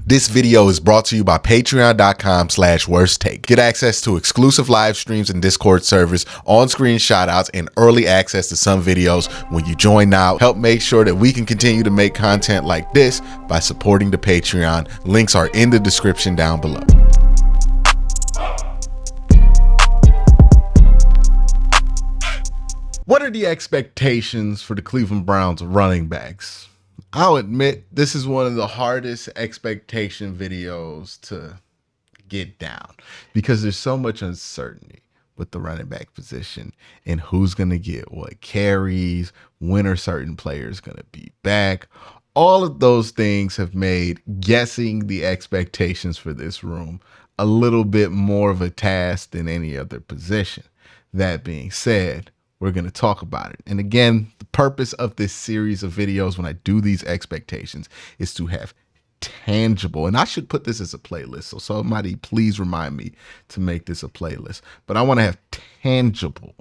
This video is brought to you by patreon.com/worsttake. Get access to exclusive live streams and Discord servers, on-screen shoutouts, and early access to some videos when you join now. Help make sure that we can continue to make content like this by supporting the Patreon. Links are in the description down below. What are the expectations for the Cleveland Browns running backs? I'll admit this is one of the hardest expectation videos to get down because there's so much uncertainty with the running back position and who's going to get what carries, when are certain players going to be back. All of those things have made guessing the expectations for this room a little bit more of a task than any other position. That being said, we're going to talk about it. And again, the purpose of this series of videos when I do these expectations is to have tangible, and I should put this as a playlist, so somebody please remind me to make this a playlist, but I want to have tangible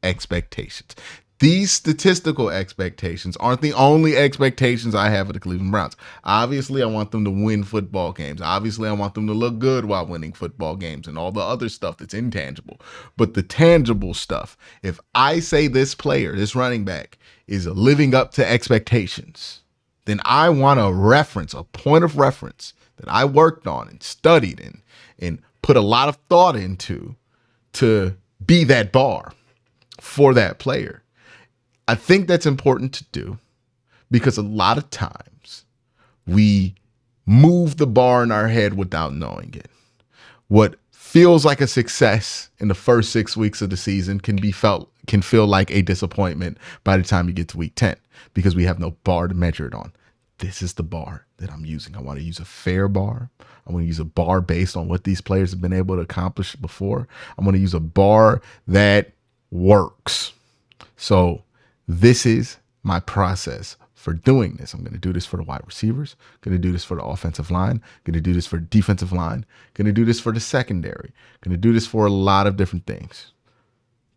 expectations. These statistical expectations aren't the only expectations I have of the Cleveland Browns. Obviously, I want them to win football games. Obviously, I want them to look good while winning football games and all the other stuff that's intangible. But the tangible stuff, if I say this player, this running back, is living up to expectations, then I want a reference, a point of reference that I worked on and studied and put a lot of thought into to be that bar for that player. I think that's important to do because a lot of times we move the bar in our head without knowing it. What feels like a success in the first 6 weeks of the season can feel like a disappointment by the time you get to week 10 because we have no bar to measure it on. This is the bar that I'm using. I want to use a fair bar. I want to use a bar based on what these players have been able to accomplish before. I want to use a bar that works. So this is my process for doing this. I'm going to do this for the wide receivers. I'm going to do this for the offensive line. I'm going to do this for the defensive line. I'm going to do this for the secondary. I'm going to do this for a lot of different things.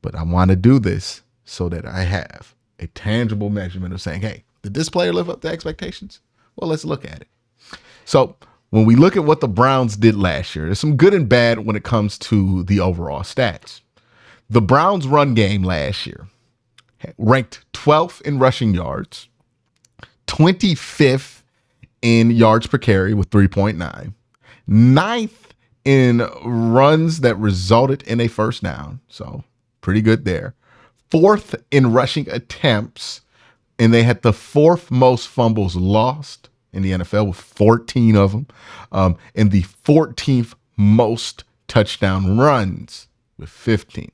But I want to do this so that I have a tangible measurement of saying, hey, did this player live up to expectations? Well, let's look at it. So when we look at what the Browns did last year, there's some good and bad when it comes to the overall stats. The Browns run game last year ranked 12th in rushing yards, 25th in yards per carry with 3.9, 9th in runs that resulted in a first down, so pretty good there, 4th in rushing attempts, and they had the 4th most fumbles lost in the NFL with 14 of them, and the 14th most touchdown runs with 15.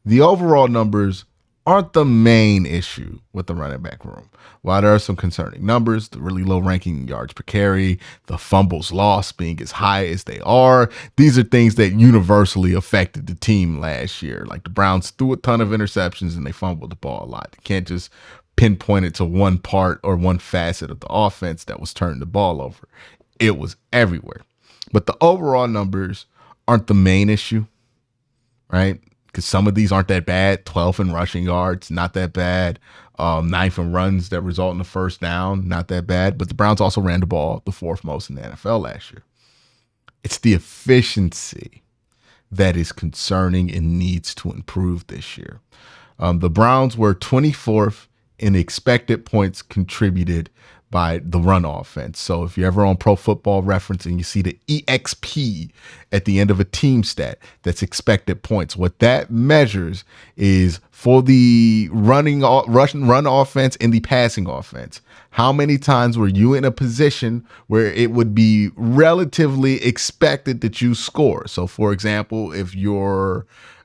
The overall numbers aren't the main issue with the running back room. While there are some concerning numbers, the really low ranking yards per carry, the fumbles lost being as high as they are, these are things that universally affected the team last year. Like the Browns threw a ton of interceptions and they fumbled the ball a lot. You can't just pinpoint it to one part or one facet of the offense that was turning the ball over. It was everywhere. But the overall numbers aren't the main issue, right? Because some of these aren't that bad. 12th in rushing yards, not that bad. 9th in runs that result in the first down, not that bad. But the Browns also ran the ball the 4th most in the NFL last year. It's the efficiency that is concerning and needs to improve this year. The Browns were 24th in expected points contributed by the run offense. So if you're ever on Pro Football Reference and you see the EXP at the end of a team stat, that's expected points. What that measures is for the run offense and the passing offense. How many times were you in a position where it would be relatively expected that you score? So for example, if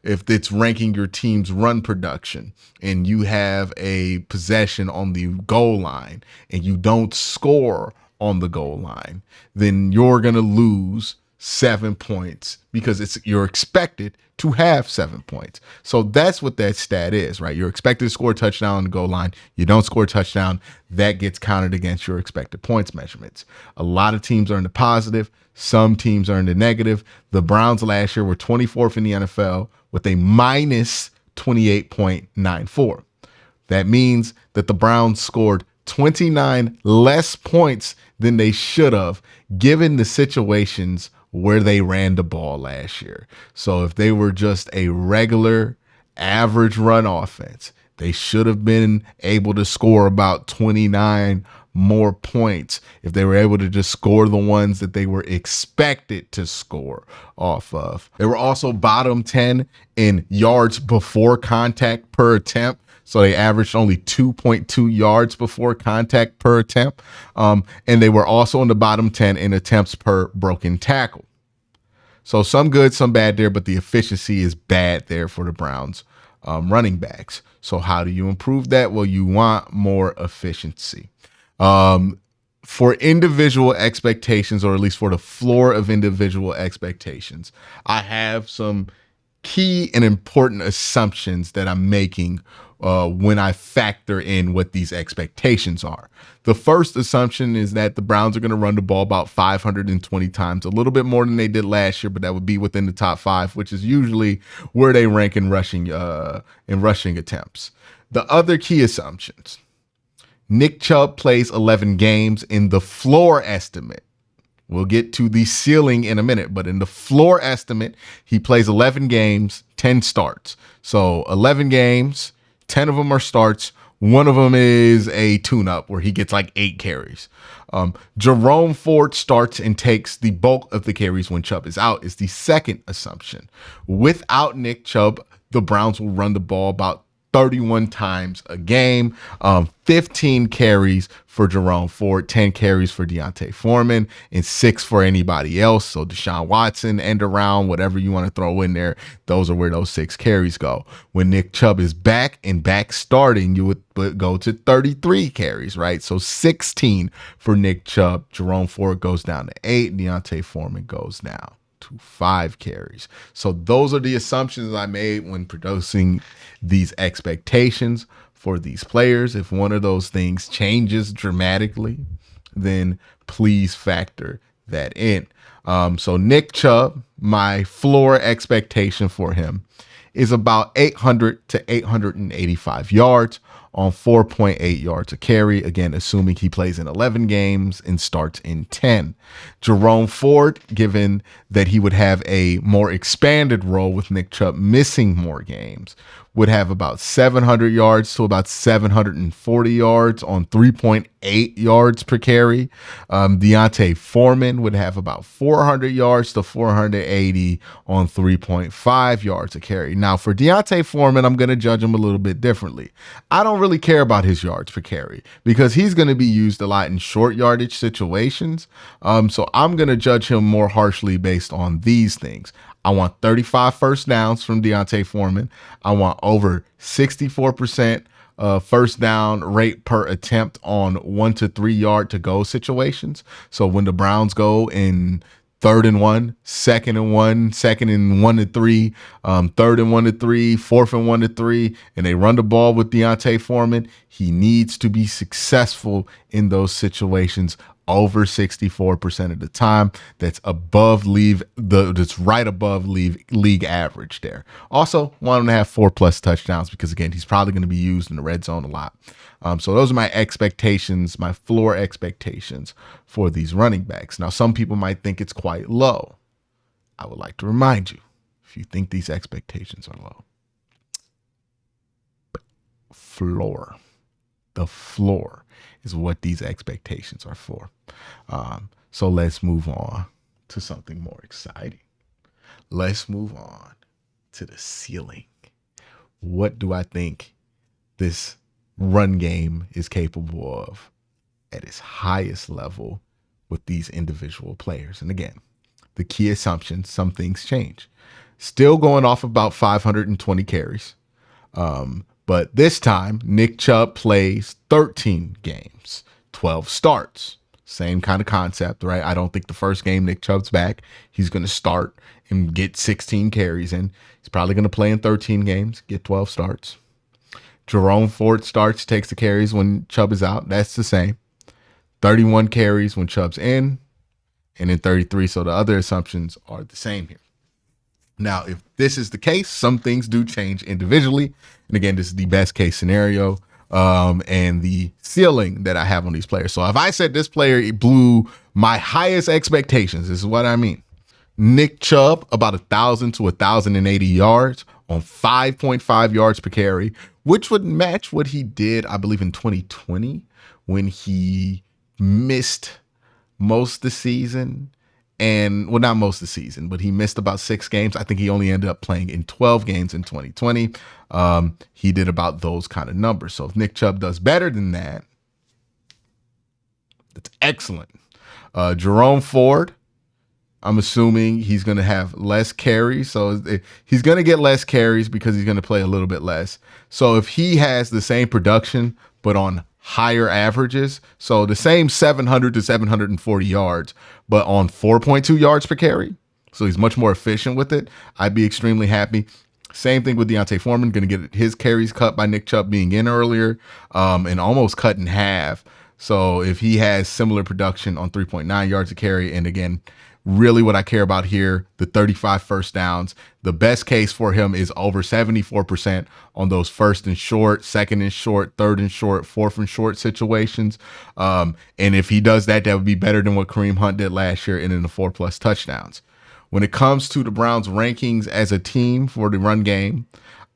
it's ranking your team's run production and you have a possession on the goal line and you don't score on the goal line, then you're going to lose 7 points because you're expected to have 7 points. So that's what that stat is, right? You're expected to score a touchdown on the goal line. You don't score a touchdown. That gets counted against your expected points measurements. A lot of teams are in the positive. Some teams are in the negative. The Browns last year were 24th in the NFL with a minus 28.94. That means that the Browns scored 29 less points than they should have, given the situations where they ran the ball last year. So if they were just a regular average run offense, they should have been able to score about 29 more points if they were able to just score the ones that they were expected to score off of. They were also bottom 10 in yards before contact per attempt. So they averaged only 2.2 yards before contact per attempt. And they were also in the bottom 10 in attempts per broken tackle. So some good, some bad there, but the efficiency is bad there for the Browns running backs. So how do you improve that? Well, you want more efficiency. For individual expectations, or at least for the floor of individual expectations, I have some key and important assumptions that I'm making when I factor in what these expectations are. The first assumption is that the Browns are going to run the ball about 520 times, a little bit more than they did last year, but that would be within the top 5, which is usually where they rank in rushing attempts. The other key assumptions: Nick Chubb plays 11 games in the floor estimate. We'll get to the ceiling in a minute, but in the floor estimate, he plays 11 games, 10 starts. So 11 games, 10 of them are starts. One of them is a tune-up where he gets like 8 carries. Jerome Ford starts and takes the bulk of the carries when Chubb is out is the second assumption. Without Nick Chubb, the Browns will run the ball about 31 times a game, 15 carries for Jerome Ford, 10 carries for Deontay Foreman, and 6 for anybody else. So Deshaun Watson, end around, whatever you want to throw in there, those are where those 6 carries go. When Nick Chubb is back and back starting, you would go to 33 carries, right? So 16 for Nick Chubb. Jerome Ford goes down to 8. Deontay Foreman goes down to 5 carries. So those are the assumptions I made when producing these expectations for these players. If one of those things changes dramatically, then please factor that in. So Nick Chubb, my floor expectation for him is about 800 to 885 yards on 4.8 yards a carry. Again, assuming he plays in 11 games and starts in 10. Jerome Ford, given that he would have a more expanded role with Nick Chubb missing more games, would have about 700 yards to about 740 yards on 3.8 yards per carry. Deontay Foreman would have about 400 yards to 480 on 3.5 yards a carry. Now, for Deontay Foreman, I'm going to judge him a little bit differently. I don't really care about his yards per carry because he's going to be used a lot in short yardage situations. So I'm going to judge him more harshly based on these things. I want 35 first downs from Deontay Foreman. I want over 64% first down rate per attempt on 1 to 3 yard to go situations. So when the Browns go in 3rd and 1, 2nd and 1, 2nd and 1 to 3, 3rd and 1 to 3, 4th and 1 to 3, and they run the ball with Deontay Foreman, he needs to be successful in those situations over 64% of the time. That's that's right above league average there. Also, want him to have 4+ touchdowns because, again, he's probably going to be used in the red zone a lot. So those are my expectations, my floor expectations for these running backs. Now, some people might think it's quite low. I would like to remind you, if you think these expectations are low, the floor is what these expectations are for. So let's move on to something more exciting. Let's move on to the ceiling. What do I think this run game is capable of at its highest level with these individual players? And again, the key assumption, some things change. Still going off about 520 carries. But this time, Nick Chubb plays 13 games, 12 starts. Same kind of concept, right? I don't think the first game Nick Chubb's back, he's going to start and get 16 carries in. He's probably going to play in 13 games, get 12 starts. Jerome Ford starts, takes the carries when Chubb is out. That's the same. 31 carries when Chubb's in, and then 33. So the other assumptions are the same here. Now, if this is the case, some things do change individually. And again, this is the best case scenario. and the ceiling that I have on these players. So if I said this player blew my highest expectations, this is what I mean. Nick Chubb, about 1,000 to 1,080 yards on 5.5 yards per carry, which would match what he did, I believe, in 2020 when he missed most of the season. And well, not most of the season, but he missed about 6 games. I think he only ended up playing in 12 games in 2020. He did about those kind of numbers. So if Nick Chubb does better than that, that's excellent. Jerome Ford, I'm assuming he's going to have less carries. So he's going to get less carries because he's going to play a little bit less. So if he has the same production, but on higher averages, so the same 700 to 740 yards, but on 4.2 yards per carry, so he's much more efficient with it, I'd be extremely happy. Same thing with Deontay Foreman, going to get his carries cut by Nick Chubb being in earlier, and almost cut in half. So if he has similar production on 3.9 yards a carry, and again, really what I care about here, the 35 first downs, the best case for him is over 74% on those first and short, second and short, third and short, fourth and short situations. And if he does that, that would be better than what Kareem Hunt did last year and in the 4+ touchdowns. When it comes to the Browns rankings as a team for the run game,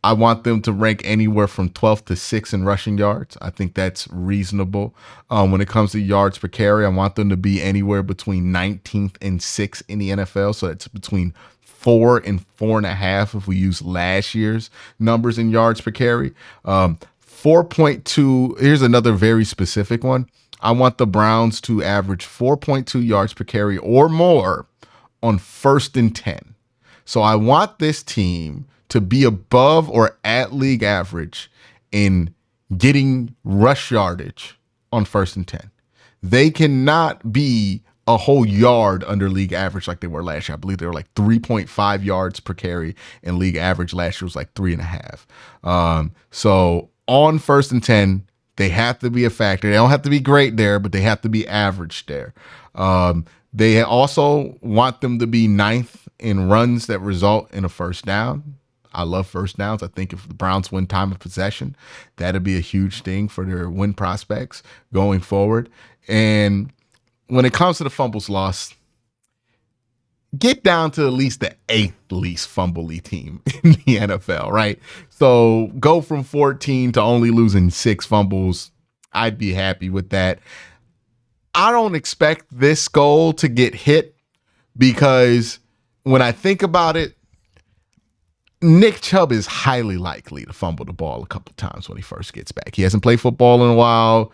I want them to rank anywhere from 12th to 6th in rushing yards. I think that's reasonable. When it comes to yards per carry, I want them to be anywhere between 19th and 6th in the NFL. So it's between 4 and 4.5 if we use last year's numbers in yards per carry. 4.2, here's another very specific one. I want the Browns to average 4.2 yards per carry or more on 1st and 10. So I want this team to be above or at league average in getting rush yardage on 1st and 10. They cannot be a whole yard under league average like they were last year. I believe they were like 3.5 yards per carry, and league average last year was like 3.5. So on 1st and 10, they have to be a factor. They don't have to be great there, but they have to be average there. They also want them to be 9th in runs that result in a first down. I love first downs. I think if the Browns win time of possession, that'd be a huge thing for their win prospects going forward. And when it comes to the fumbles lost, get down to at least the 8th least fumble-y team in the NFL, right? So go from 14 to only losing 6 fumbles. I'd be happy with that. I don't expect this goal to get hit because when I think about it, Nick Chubb is highly likely to fumble the ball a couple of times when he first gets back. He hasn't played football in a while.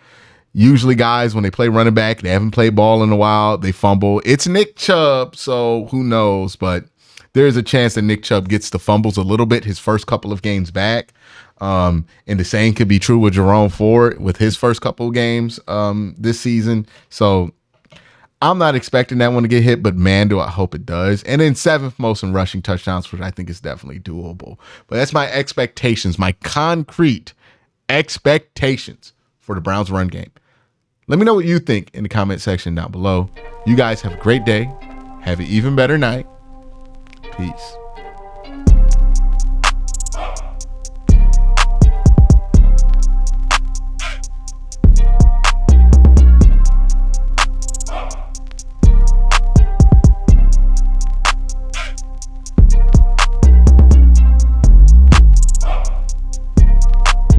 Usually guys, when they play running back, they haven't played ball in a while, they fumble. It's Nick Chubb, so who knows? But there's a chance that Nick Chubb gets the fumbles a little bit his first couple of games back. And the same could be true with Jerome Ford with his first couple of games this season. So I'm not expecting that one to get hit, but man, do I hope it does. And then 7th most in rushing touchdowns, which I think is definitely doable. But that's my expectations, my concrete expectations for the Browns run game. Let me know what you think in the comment section down below. You guys have a great day. Have an even better night. Peace.